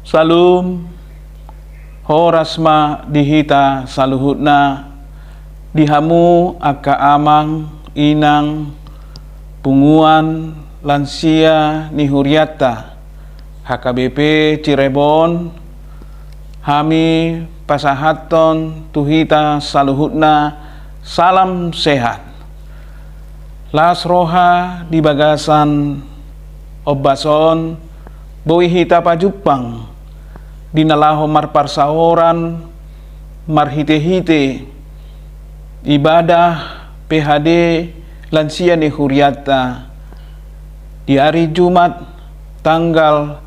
Salum horasma dihita saluhutna dihamu aka amang inang punguan lansia nihuriata HKBP Cirebon hami pasahaton tuhita saluhutna salam sehat las roha di bagasan obbason boi hita pajupang dinalaho marparsaoran marhite-hite ibadah PHD lansia nihuriata di hari Jumat tanggal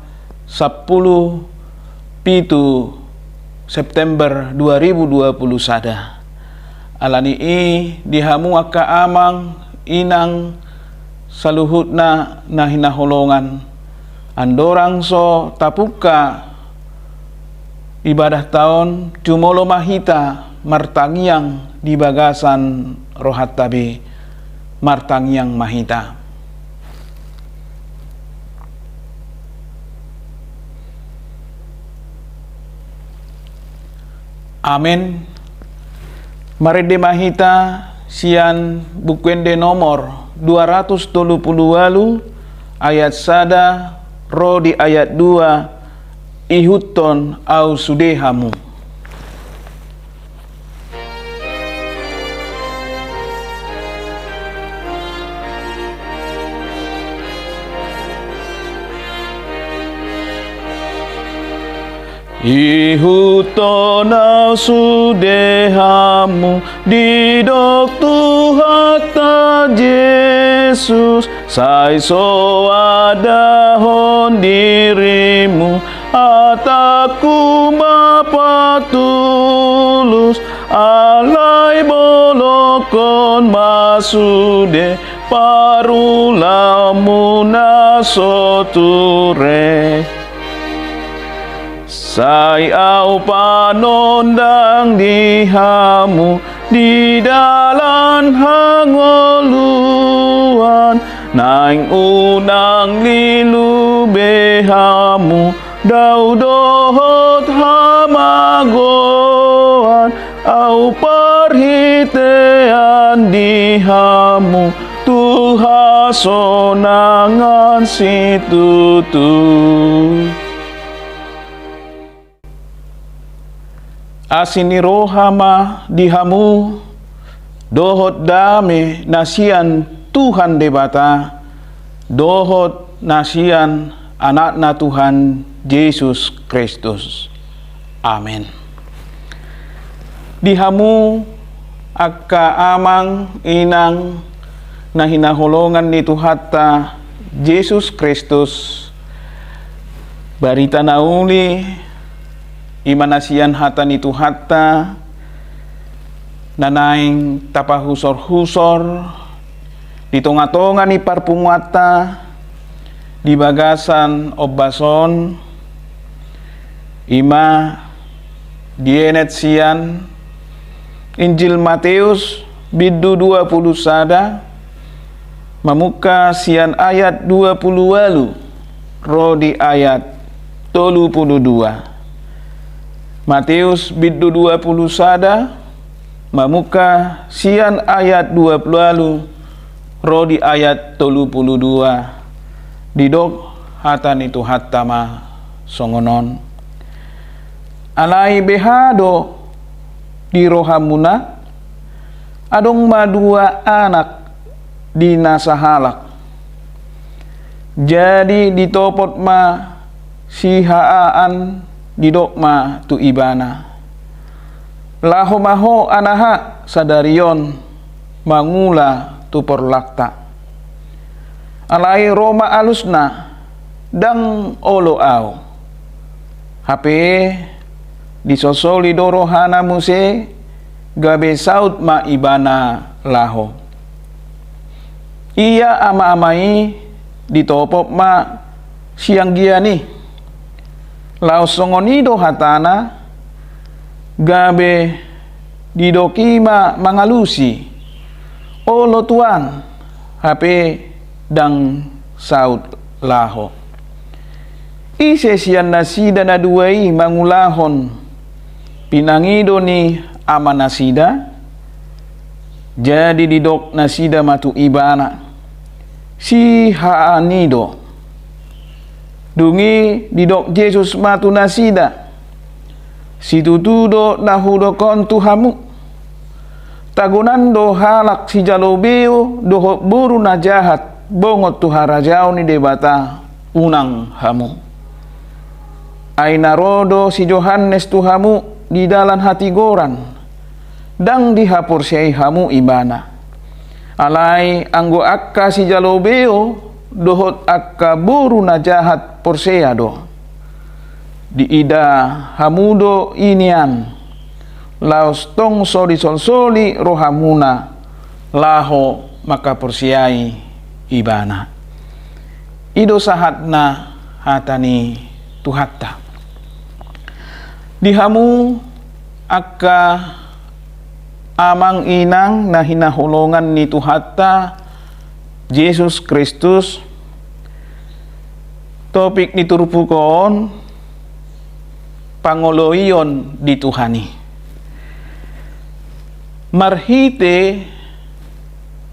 10 pitu September 2020 sada alani dihamu aka amang inang saluhutna nahina holongan andorang so tapuka ibadah tahun cumolo mahita martangiang di bagasan rohat tabe martangiang mahita. Amin. Marede mahita sian bukwende nomor 238 ayat sada ro di ayat 2 ihuton au sudehamu. Ihuton au sudehamu didok Tuhata Yesus sai so adahon dirimu ataku mapatulus alai bolokon masude parulamu nasoture sai au panondang dihamu di dalam hangoluan naing unang lilu behamu dau dohot hamagoan au parhitean dihamu Tuha sonangan situtu. Asini rohama dihamu dohot dame nasian Tuhan debata dohot nasian anakna Tuhan Yesus Kristus. Amin. Dihamu aka amang inang nahina holongan ni Tuhata Yesus Kristus barita nauli imanasian hatan itu hatta nanaing tapahusor-husor di tonga-tonga ni parpungwata di bagasan obbason ima dienet sian Injil Matius biddu 20 sada mamuka sian ayat 20 walu ro di ayat 32. Matius biddu 20 sada mamuka sian ayat 20 lalu ro di ayat 32 didok hatan itu hatama songonon alai behado di rohamuna adong madua anak di nasahalak jadi ditopot ma sihaan didok ma tu ibana laho maho anaha sadarion mangula tu porlakta alai Roma alusna dang olo au HP disosoli dorohana muse gabe saut ma ibana laho iya ama-amai ditopop ma siang giani lau songonido hatana gabe didokima mangalusi olo tuan HP dang saut laho ise sian nasida na duai mangulahon pinangido ni ama nasida, jadi didok nasida matu ibana si haanido dungi didok Yesus matu nasida si tutudo nahudo kontu hamu tagunando halak si jalobeo doho buru na jahat bongot tu harajao ni debata unang hamu. Aina rodo si Yohanes tuhamu di dalam hati goran dang dihapur sei hamu ibana alai anggo akka si jalobeo dohot akka buru na jahat porseado di ida hamudo inian laos tong soli sol-soli rohamuna laho maka porsiai ibana ido sahatna hatani tuhatta dihamu akka amang inang na hinahulongan ni tuhatta Yesus Kristus. Topik ni turupukon pangoloiyon di Tuhani marhite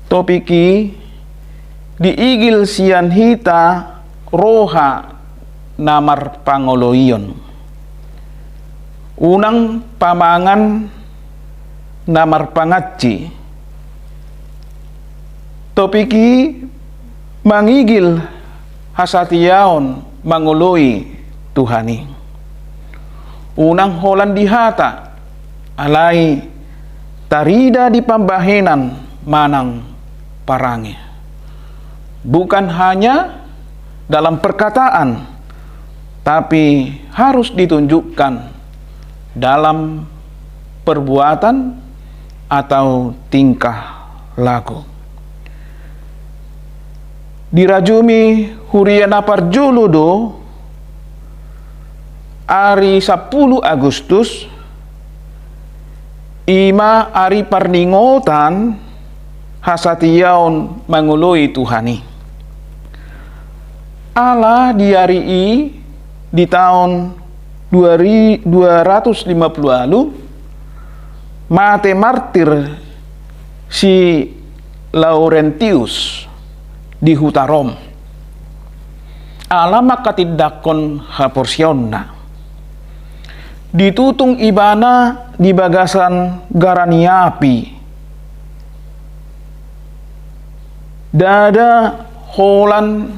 topiki diigil sian hita roha namar pangoloiyon unang pamangan namar pangaci topiki mangigil hasatiaon mangoloi Tuhani unang holan dihata alai tarida di pambahenan manang parangi bukan hanya dalam perkataan tapi harus ditunjukkan dalam perbuatan atau tingkah laku. Dirajumi huriana parjuludo hari 10 Agustus ima ari parningotan hasatiaon manguloi Tuhani ala di hari di tahun 250 lalu mate martir si Laurentius di Hutarom alama katidakon haporsionna ditutung ibana di bagasan garaniapi dada holan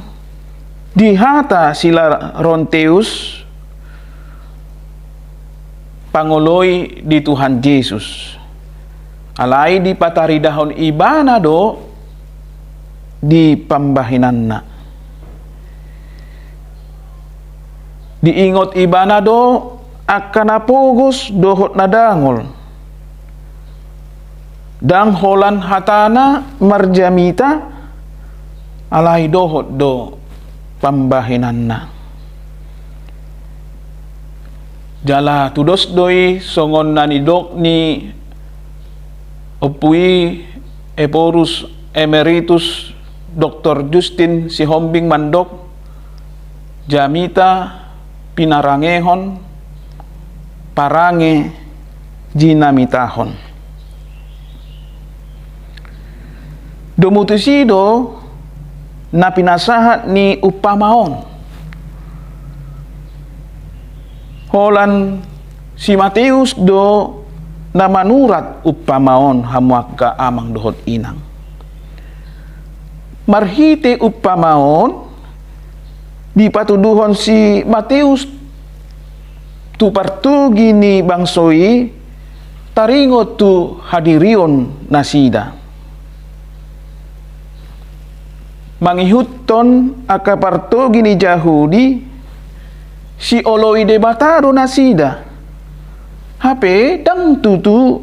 dihata sila Ronteus pangoloi di Tuhan Yesus alai di patari dahon ibana do di pambahinanna diingot ibana do akan apogos dohot nadangol dang holan hatana marjamita alai dohot do pambahinanna jala tudos doi songon nanidok ni opui eporus emeritus Dr. Justin Sihombing Mandok jamita pinarangehon parange jinamitahon domutusido na pinasahat ni upamaon holan si Matius do na manurat upamaon hamuak ka amang dohot inang marhite upamaon dipatuduhon si Matius tu partugi ni bangsoi taringo tu hadirion nasida mangihuton aka partugi ni Yahudi si oloi debataro nasida hape dang tutu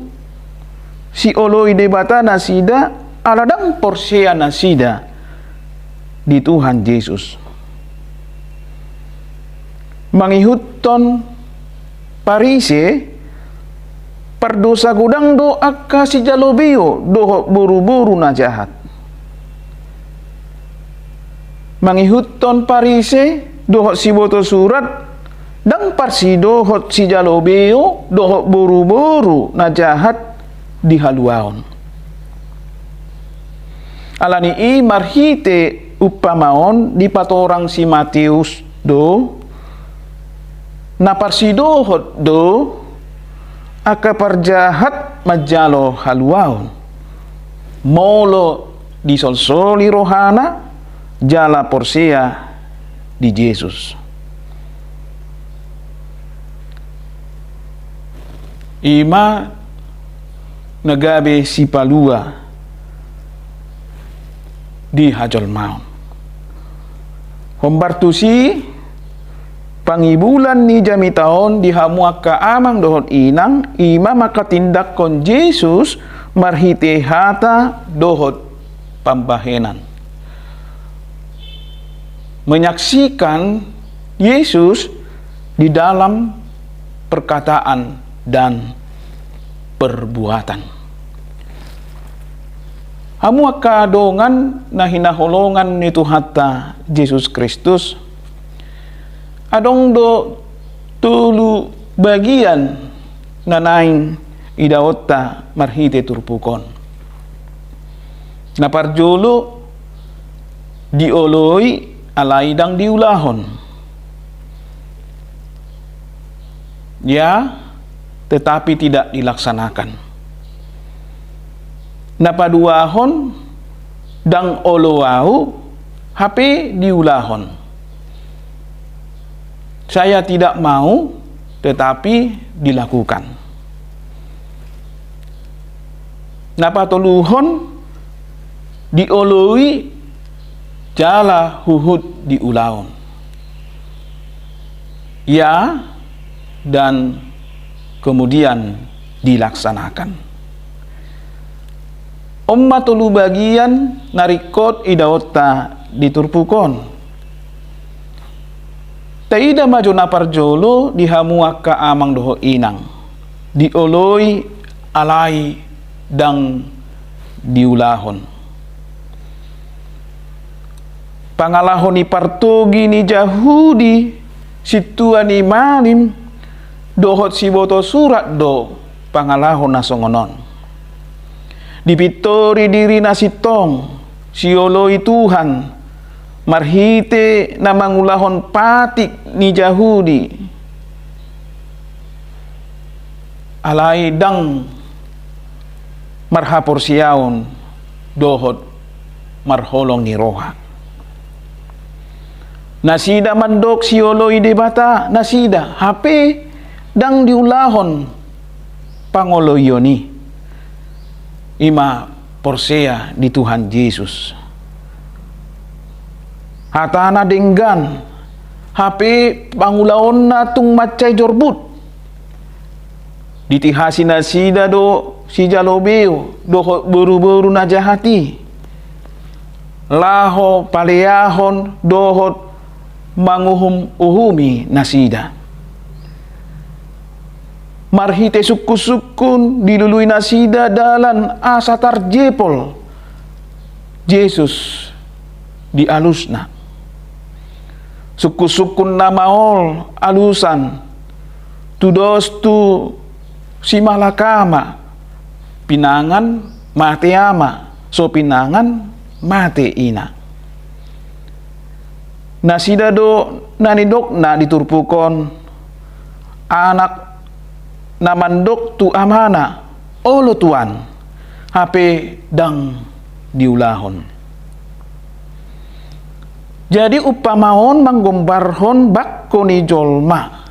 si oloi debata nasida aladang porsea nasida di Tuhan Yesus mangihuton parise perdosa gudang do akka si jalobio do buru-buru na jahat mangihuton parise dohot si boto surat dang parsi dohot si jalobeo dohot buru-buru na jahat di haluaon. Alani i marhite upamaon di patorang si Matius do na parsi dohot do aka parjahat majalo haluaon molo di solsoli rohana jala porsia di Yesus. Ima nagabe si palua di hajol maun. Hombartusi pangibulan ni jami taon di hamuak ka amang dohot inang ima makatindak kon Yesus marhite hata dohot pambahenan. Menyaksikan Yesus di dalam perkataan dan perbuatan. Hamuak kadongan na hinaholongan ni Tuhata Yesus Kristus adong do tulu bagian na naing idawota marhite turpukon. Naparjolo dioloi alaidang diulahon. Ya, tetapi tidak dilaksanakan. Napaduahon dang oloau HP diulahon. Saya tidak mau, tetapi dilakukan. Napatoluhon dioloi jala huhud diulaon. Ya, dan kemudian dilaksanakan. Ummatulu bagian narikot idawota diturpukon. Taida maju naparjolo dihamuak ka amang doho inang. Dioloi alai dang diulahon. Pangalahon ni partogi ni Jahudi situa ni malim dohot si boto surat do pangalahon na songonon. Dipitori diri na sitong sioloi Tuhan marhite na mangulahon patik ni Jahudi alai dang marhapor siyaon dohot marholong ni roha. Nasida mandok sioloi debata nasida HP dang diulahon pangoloyoni ima porsea di Tuhan Yesus. Hatana denggan HP pangulaon na tung macay jorbut ditihasi nasida do si jalobeo do buru-buru na jahati laho paleahon dohot manguhum uhumi nasida marhite sukun dilului nasida dalan asatar jepol Yesus di alusna sukun namaol alusan tudos tu si malakama pinangan mate ama so pinangan mate ina nasida do nanidok na diturpukon anak namandok tu amana olo tuan HP dang diulahon. Jadi upamaon manggombarhon bakko ni jolma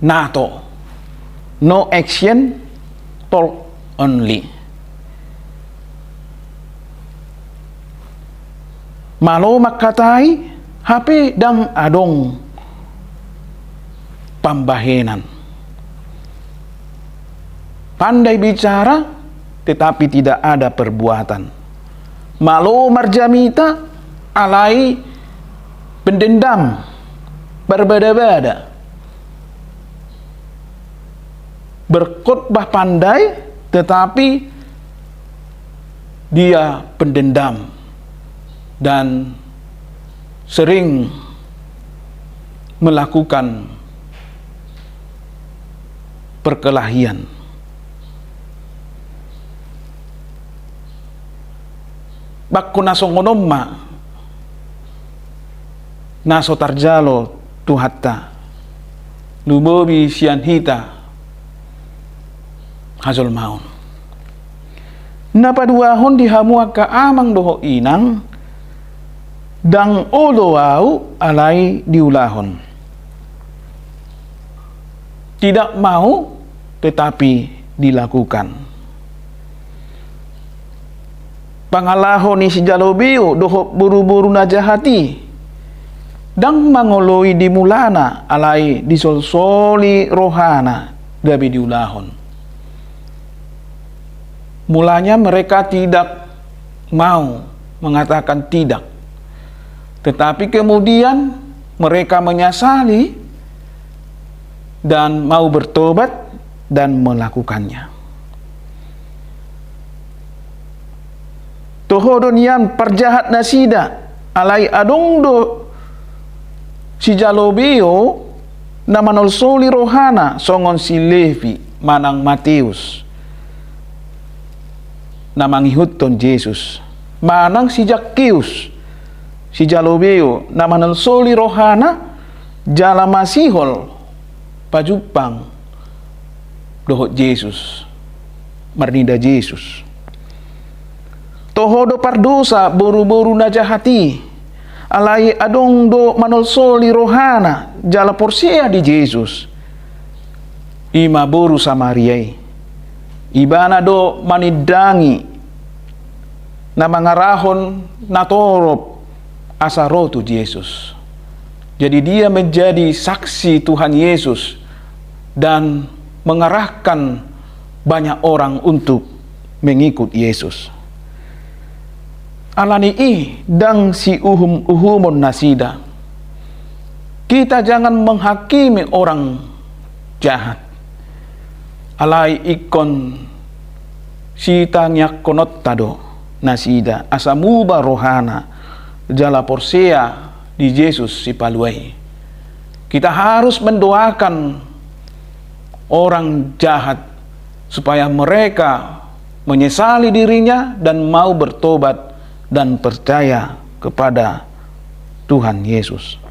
nato no action talk only. Malo makatai HP dang adong pambahenan. Pandai bicara tetapi tidak ada perbuatan. Malo marjamita alai pendendam berbeda-beda. Berkhotbah pandai tetapi dia pendendam dan sering melakukan perkelahian. Bakku nasongonomma naso tarjalo tuhatta lubobi sian hita hazol maun. Napaduahon dihamua ka amang doho inang dang olo au alai diulahon. Tidak mau tetapi dilakukan. Pangalahon ni si Jalobeo doho buru-buru najahati dang mangoloi di mulana alai disolsoli rohana gabi diulahon. Mulanya mereka tidak mau mengatakan tidak, tetapi kemudian mereka menyesali dan mau bertobat dan melakukannya. Tohodonian perjahat nasida alai adong do si Jalobeo namanol soli rohana songon si Levi manang Matius namang ihutton Yesus manang si Zakkeus si Jalobeo namanol soli rohana jala masihol pajupang dohot Yesus marninda Yesus. Tohodo pardosa buru-buru najahati alai adong do manolsoli rohana jala porsia di Yesus ima boru Samariai ibana do manidangi na mangarahon natorop asarotu Yesus. Jadi dia menjadi saksi Tuhan Yesus dan mengarahkan banyak orang untuk mengikut Yesus. Alani dang si uhumon nasida. Kita jangan menghakimi orang jahat. Alai ikon si tanyak konot tado nasida asamuba rohana jala porsea di Yesus si paluai. Kita harus mendoakan orang jahat supaya mereka menyesali dirinya dan mau bertobat dan percaya kepada Tuhan Yesus.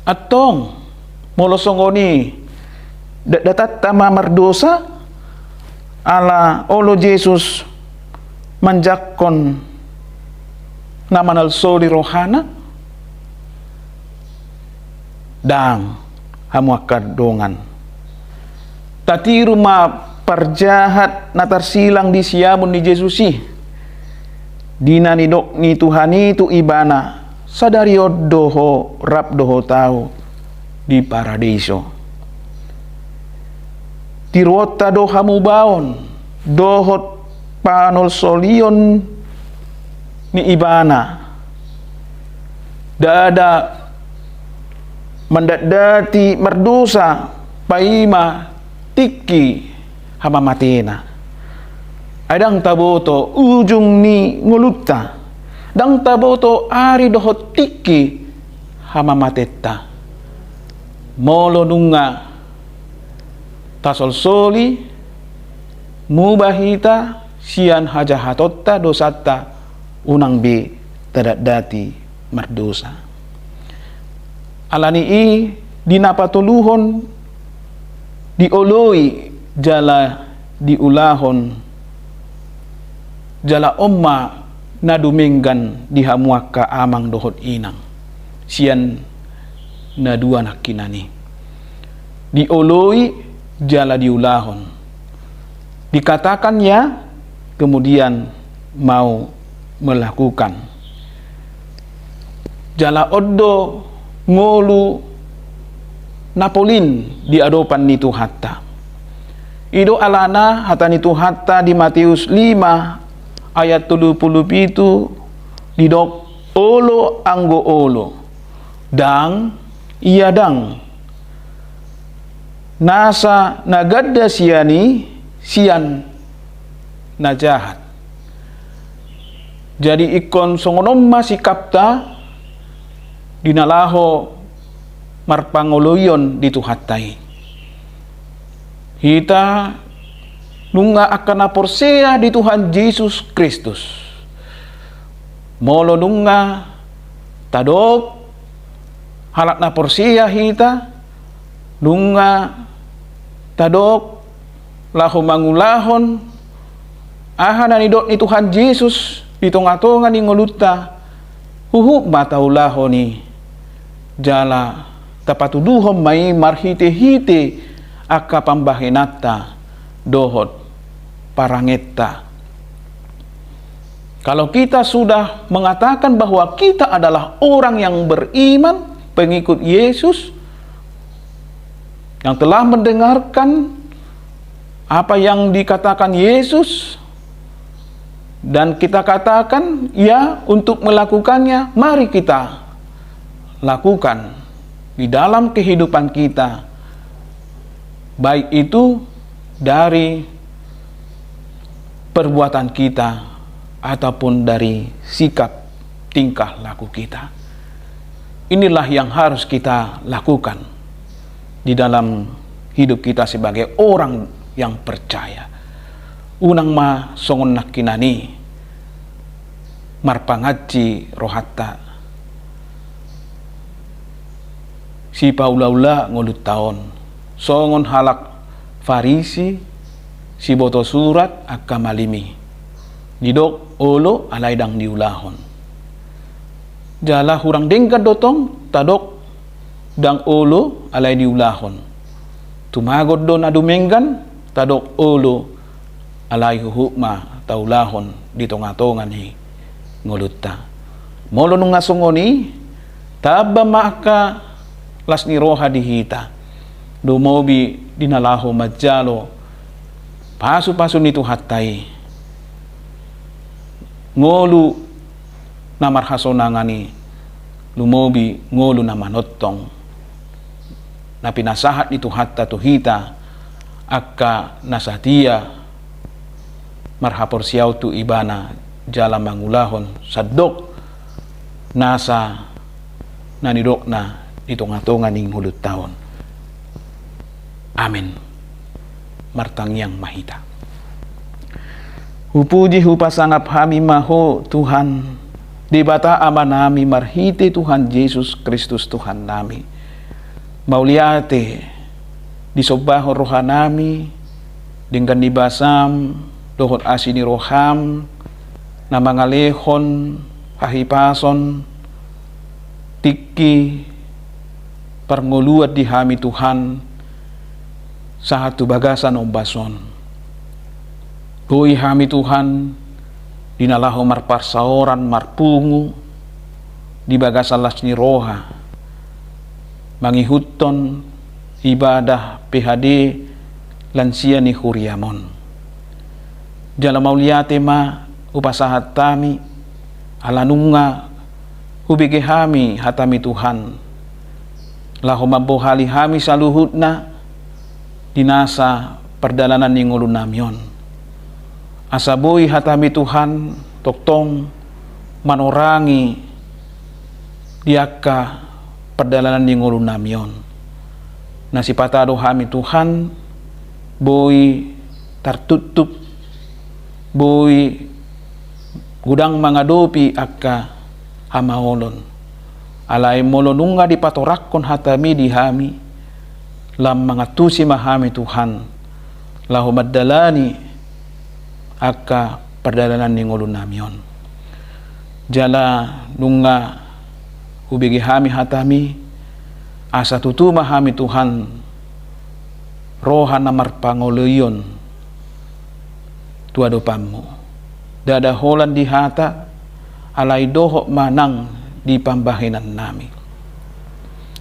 Atong molosongoni datat tama merdosa ala olo Yesus manjakkon namanal soli rohana dang hamuakad dongan tatiru ma parjahat natarsilang di siamun ni Yesusi dina nidok ni Tuhani tu ibana sadari doho rap doho tau di paradiso tirota doha mubaon dohot panol solion ni ibana dada mendadati merdosa paima tiki hama matena adang taboto ujung ni ngulutta dang taboto ari dohot tiki hama matetta molo nunga tasol soli mubahita sian hajahatotta dosatta unang bi tadadati merdosa. Alani dinapatuluhon dioloi jala diulahon jala omma nadumenggan dihamuak ka amang dohot inang sian na dua nakinani dioloi jala diulahon dikatakannya kemudian mau melakukan jala oddo ngolu napolin di adopan nitu hatta ido alana hata nitu hatta di Matius 5 ayat 77 didok olo anggo olo dang iya dang nasa nagadda siani sian najahat. Jadi ikon songonom masih kapta dinalaho marpangoloyon dito hatay. Hita nunga akan naporseya di Tuhan Yesus Kristus. Molo nunga tadok halat na porsiya hita nunga tadok lahu mangulahon aha na nidot ni Tuhan Yesus ditonga-tonga ni ngoluta huhuk mataulaho ni jala tapatuduhom may marhite-hite akka pambahinata dohot parangetta. Kalau kita sudah mengatakan bahwa kita adalah orang yang beriman, pengikut Yesus, yang telah mendengarkan apa yang dikatakan Yesus, dan kita katakan ya untuk melakukannya, mari kita lakukan di dalam kehidupan kita, baik itu dari perbuatan kita ataupun dari sikap tingkah laku kita. Inilah yang harus kita lakukan di dalam hidup kita sebagai orang yang percaya. Unang ma songon nakinani marpangaci rohatta si paula-ula ngulut taon songon halak Farisi si boto surat akka malimi didok olo alaidang diulahon jala hurang dengkat dotong tadok dang olo alai diulahon tumagod don adumenggan tadok olo alai hukma taulahon ditonga-tongan hi ngolutta molo nung ngasongoni taba maka lasni roha dihita dumobi dinalaho majalo pasu-pasu nitu hatay ngolu na marhasonangani lumobi ngolu na manottong na pinasahat nitu hatta tuhita akka nasatia marhapor siyaw tu ibana jala mangulahon sadok nasa nanidok na ditonga-tonga ning hulut taon. Amin. Martangyang mahita. Hupuji hupasangap hami maho Tuhan. Di bata ama nami marhite Tuhan Yesus Kristus Tuhan nami. Mauliate di sobaho roha nami dengan dibasam dohot asini roham na mangalehon hahipason tiki pernguluat di hami Tuhan sahatu bagasan ombason bui hami Tuhan dinalaho marparsaoran marpungu di bagasan lasni roha mangihuton ibadah PHD lansia ni huriamon jala mauliate ma upasahat tami alanunga hubige hami hatami Tuhan lahu mambohali hami saluhutna dinasa perdalanan ni ngulun namyon asaboy hatami Tuhan toktong manorangi diaka perdalanan ni ngulun namyon nasipatado hami Tuhan boy tartutup boy gudang mangadopi akka hamaolon alay molonunga di patorakon hatami di hami lam mangatusi mahami Tuhan lahu maddalani akka perdalanan ni ngulun namyon jala nunga hubigi hami hatami asa tutu mahami Tuhan roha na marpangoloyon tuado pammo dada holan di hata alay doho manang di pambahinan nami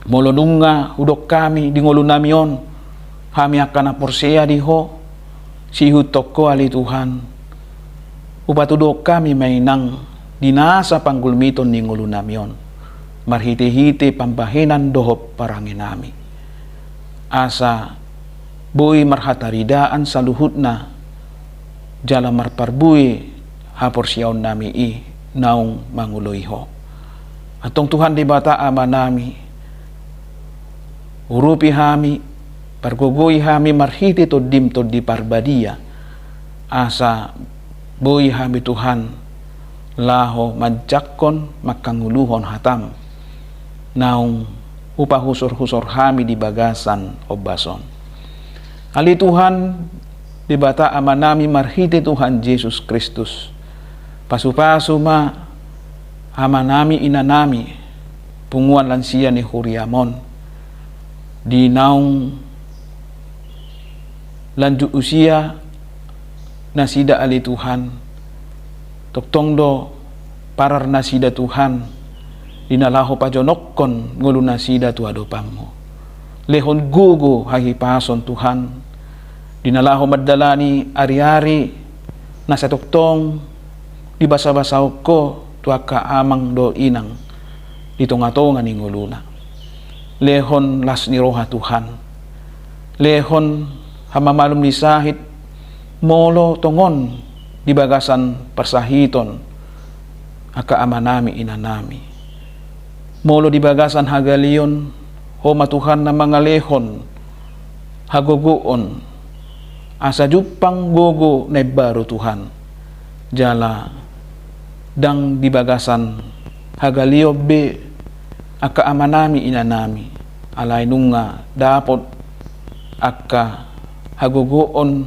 molonunga udok kami di ngulun namyon hami akan aporseya diho sihu toko ali Tuhan upatudok kami mainang dinasa panggulmiton ni ngulun namyon marhite-hite pambahinan dohop parangin nami asa boy marhataridaan saluhutna jala marparbui hapor siyaon nami i naung manguloiho Atong Tuhan di bata ama nami, urupi hami, pargugui hami marhiti to dim to di parbadia, asa boy hami Tuhan, laho madjakon makanguluhon hatam, naung upahusor-husor hami di bagasan obason. Ali Tuhan, di bata ama nami marhiti Tuhan Yesus Kristus, pasu-pasu ma ama nami ina nami punguan lansia ni Huriamon di naung lanjut usia nasida ali Tuhan toktongdo parar nasida Tuhan dinalaho pajonokkon ngulu nasida tu adopammo lehon gugu hahipason Tuhan dinalaho madalani ari-ari nasa toktong di basa-basaw ko tuaka amang do inang ditongatongan ni nguluna lehon las ni roha Tuhan lehon hamamalum ni sahit molo tongon di bagasan persahiton aka ama nami ina nami molo di bagasan hagalion homa Tuhan na mga lehon hagogoon asa jupang gogo na baro Tuhan jala dang di bagasan hagalio be aka ama nami ina nami alay nunga dapot aka hagogoon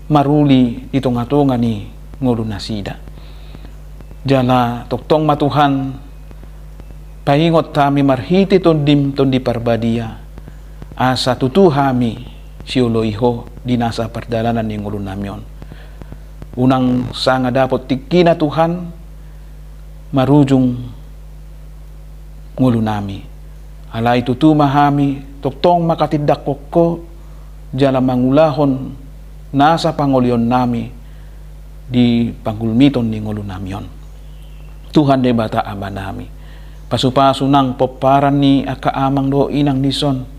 maruli ditonga-tonga ni ngulu nasida jala toktong matuhan paingot tami marhiti tondim tondi parbadia asa tutuhami siuloiho di nasa perdalanan ni ngulu namyon unang sanga dapot tikina Tuhan marujung ngulu nami alay tutuma hami toktong makatidak ko jala mangulahon nasa pangolion nami di panggulmiton ni ngulu namyon Tuhan de bata ama nami pasu-pasu nang poparan ni aka amang do inang nison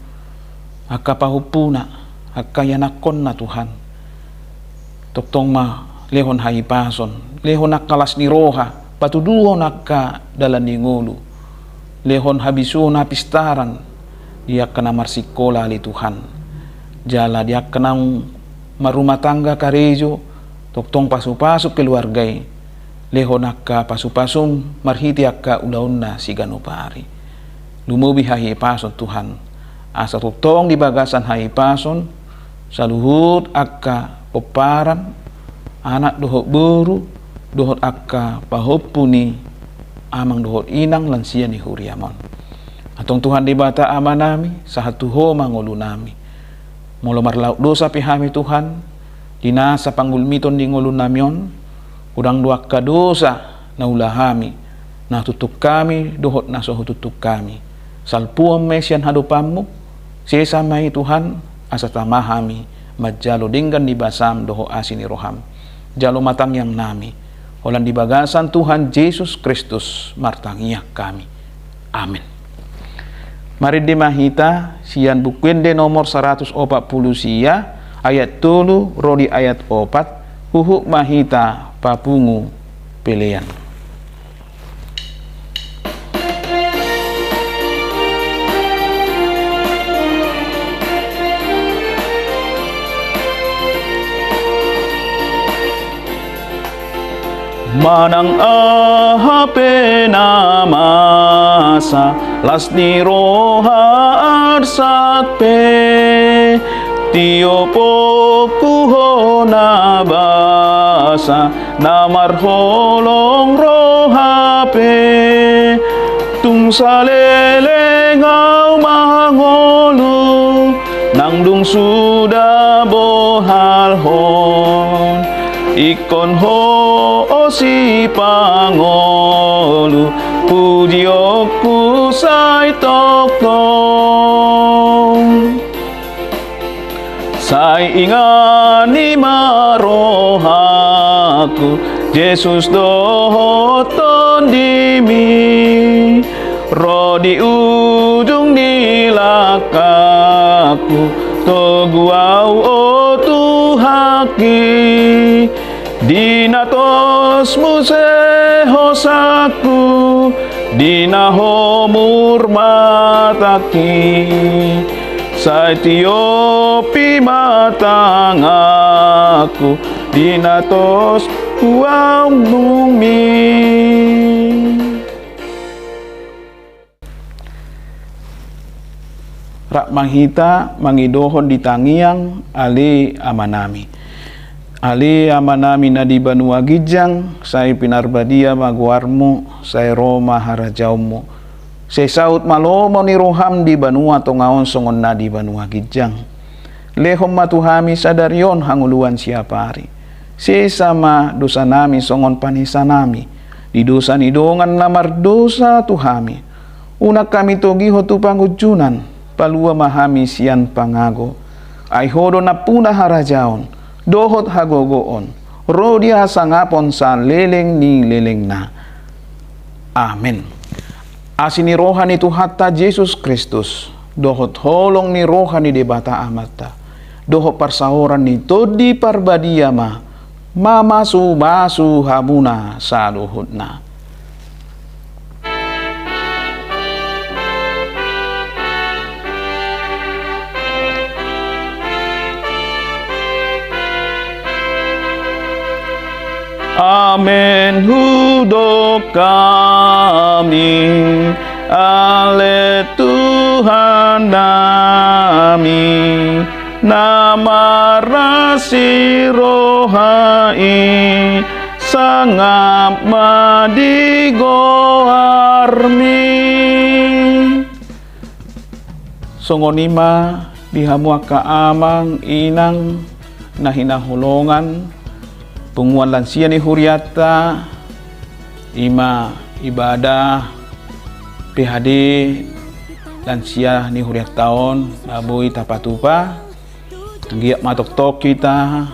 aka pahupuna aka yanakon na Tuhan toktong ma lehon haipason lehon nakalas ni roha patuduhon akka dalan ni ngulu lehon habisuhon hapistaran dia kena marsikola li Tuhan jala dia kena marumah tangga karejo toktong pasu-pasu keluargai lehon akka pasu-pasum marhiti akka ulauna si ganupari lumubi hahipason Tuhan asa toktong di bagasan hahipason saluhut akka peparan anak dohot buru dohot akka pahopuni amang dohot inang lansia ni Huriamon atong Tuhan di bata ama nami sahatuho mangulu nami molo marlauk dosa pihami Tuhan dinasa panggulmiton di ngulu namyon udang duak ka dosa na ulahami na tutuk kami dohot na soho tutuk kami salpuam mesian hadupammu sesamai Tuhan asa tamahami majalo dinggan di basam doho asini roham jalo matang yang nami Holan di bagasan Tuhan Yesus Kristus martangiak kami. Amin. Mari dimahita sian bukuende nomor 140 sia ayat 3 rodi ayat 4 huhuk mahita papungu pelean. Manang ahape namasa las ni roha arsakpe tiopo kuho nabasa namar holong rohape tung salele ngau mangolu nang dung sudah bohal hon ikon ho si pangolu puji oku sai tokong sai ingani marohaku Yesus dohoton dimi rodi ujung nilakaku toguau o tuhaki dinatos musehosaku dina homur mataki sa Etiopi matangaku dina tos huang bumi. Rak manghita mangidohon di tangiang ali amanami. Ali amanami na di Banua Gijang, say pinarbadia maguarmo, say Roma harajaumo. Say saut malomo ni roham di Banua tongaon songon na di Banua Gijang. Lehom matuhami sadaryon hanguluan siapari. Si sama dosa nami songon panisa nami. Di dosa nidongan lamar dosa tuhami. Unak kami togi hotu pangujunan. Palua mahami sian pangago. Ay hodo na puna harajaon. Dohot hagogoon. Rodia sangapon sa leleng ni leleng na. Amen. Asini rohani Tuhata Yesus Kristus. Dohot holong ni rohani debata amata. Dohot parsaoran ni todi parbadiama. Mamasu basu habuna sa dohot na. Amen hudo kami, ale Tuhan nami, nama rasi rohai, sangap madigoarmi. Songonima dihamuaka amang inang nahinahulongan, penguan lansia ni huriata, ima ibadah PHD lansia ni huriat tahun abui tapatupa giat matok-tok kita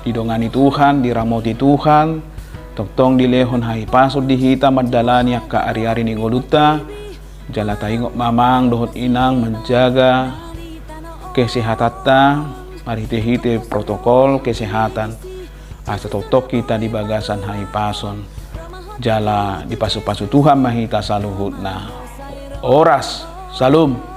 didongani Tuhan, diramoti Tuhan, toktong dilehon hai pasod dihita madalani ka ari-ari ni ngoluta jala taingok mamang dohot inang menjaga kesehatan, marite-hite protokol kesehatan. Asa tok kita di bagasan hai pason jala di pasu-pasu Tuhan mahita saluhut na oras salum.